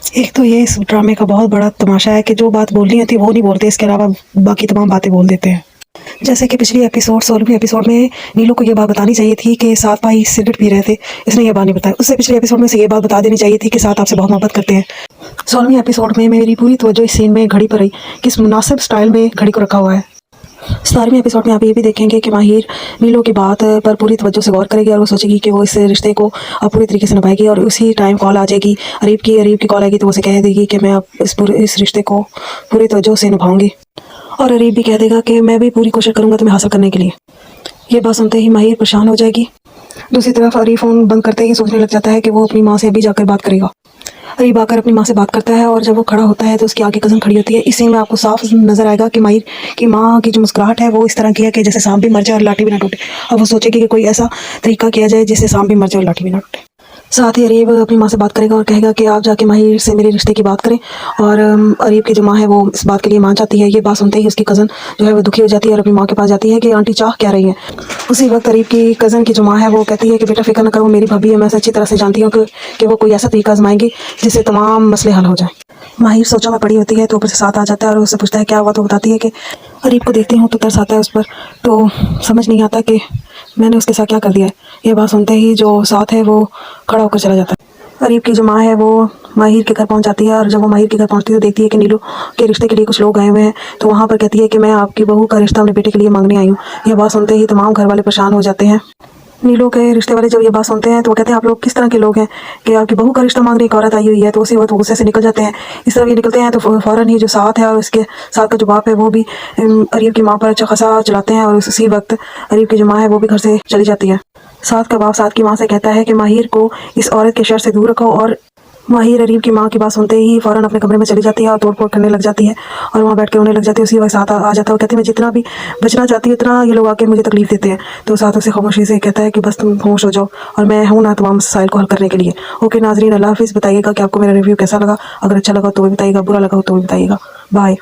एक तो ये इस ड्रामे का बहुत बड़ा तमाशा है कि जो बात बोलनी होती है वो नहीं बोलते, इसके अलावा बाकी तमाम बातें बोल देते हैं। जैसे कि पिछली एपिसोड 16वें एपिसोड में नीलू को ये बात बतानी चाहिए थी कि सात भाई सिगरेट पी रहे थे, इसने ये बात नहीं बताई। उससे पिछले एपिसोड में से ये बात बता देनी चाहिए थी कि सात आपसे बहुत मोहब्बत करते हैं। 16वें एपिसोड में मेरी पूरी तवज्जो इस सीन में घड़ी पर रही, किस मुनासिब स्टाइल में घड़ी को रखा हुआ है। 17वें एपिसोड में आप ये भी देखेंगे कि माहिर नीलू की बात पर पूरी तवज्जो से गौर करेगी और वो सोचेगी कि वो इस रिश्ते को अब पूरी तरीके से निभाएगी। और उसी टाइम कॉल आ जाएगी अरीब की कॉल आएगी तो उसे कह देगी कि मैं अब इस रिश्ते को पूरी तवज्जो से निभाऊंगी। और अरीब भी कह देगा कि मैं भी पूरी कोशिश करूंगा तुम्हें हासिल करने के लिए। ये बात सुनते ही माहिर परेशान हो जाएगी। दूसरी तरफ अरीब फ़ोन बंद करते ही सोचने लग जाता है कि वो अपनी माँ से अभी जाकर बात करेगा। अरीब आकर अपनी माँ से बात करता है और जब वो खड़ा होता है तो उसकी आगे कज़न खड़ी होती है। इस सीन में आपको साफ नजर आएगा कि माहिर की माँ की जो मुस्कुराहट है वो इस तरह की है कि जैसे सांप भी मर जाए और लाठी भी ना टूटे। अब वो सोचेगी कि कोई ऐसा तरीका किया जाए जिससे सांप भी मर जाए और लाठी भी ना टूटे। साथ ही अरीब अपनी माँ से बात करेगा और कहेगा कि आप जाके माहिर से मेरे रिश्ते की बात करें। और अरीब की जो माँ है वो इस बात के लिए मान जाती है। ये बात सुनते ही उसकी कज़न जो है वो दुखी हो जाती है और अपनी माँ के पास जाती है कि आंटी चाह क्या रही हैं। उसी वक्त अरीब की कज़न की जो माँ है वो कहती है कि बेटा फिक्र न करो, मेरी भाभी है, मैं अच्छी तरह से जानती हूँ कि वो कोई ऐसा तरीका आजमाएंगी जिससे तमाम मसले हल हो जाएं। माहिर सोचों में पड़ी होती है तो ऊपर से साथ आ जाता है और उससे पूछता है क्या हुआ, तो बताती है कि अरीब को देखती हूँ तो तरस आता है उस पर, तो समझ नहीं आता कि मैंने उसके साथ क्या कर दिया है। ये बात सुनते ही जो साथ है वो खड़ा होकर चला जाता है। अरीब की जो माँ है वो माहिर के घर पहुंच जाती है और जब वो माहिर के घर पहुंचती है तो देखती है कि नीलू के रिश्ते के लिए कुछ लोग आए हुए हैं। तो वहाँ पर कहती है कि मैं आपकी बहू का रिश्ता अपने बेटे के लिए मांगने आई हूँ। ये बात सुनते ही तमाम घर वाले परेशान हो जाते हैं। नीलू के रिश्ते वाले जब ये बात सुनते हैं तो वो कहते हैं आप लोग किस तरह के लोग हैं कि आपकी बहू का रिश्ता मांग रही एक औरत आई हुई है। तो उसी वक्त वो गुस्से से निकल जाते हैं। इस तरह ये निकलते हैं तो फ़ौरन ही जो साथ है और उसके साथ का जो बाप है वो भी अरीब की माँ पर अच्छा खासा चलाते हैं और उसी वक्त अरीब की जो माँ है वो भी घर से चली जाती है। साथ का बाप साथ की माँ से कहता है कि माहिर को इस औरत के शर से दूर रखो। और माहिर अरीब की माँ की बात सुनते ही फ़ौरन अपने कमरे में चली जाती है और तोड़ फोड़ करने लग जाती है और वहाँ बैठ के रोने लग जाती है। उसी वक्त साथ आ जाता है और कहती है मैं जितना भी बचना चाहती हूँ इतना ये लोग आके मुझे तकलीफ देते हैं। तो साथ उसे खामोशी से कहता है कि बस तुम खामोश हो जाओ और मैं हूँ ना तमाम मसाइल को हल करने के लिए। ओके नाजरीन, अल्लाह हाफिज़। बताइएगा कि आपको मेरा रिव्यू कैसा लगा। अगर अच्छा लगा तो भी बताइएगा, बुरा लगा तो भी बताइएगा। बाय।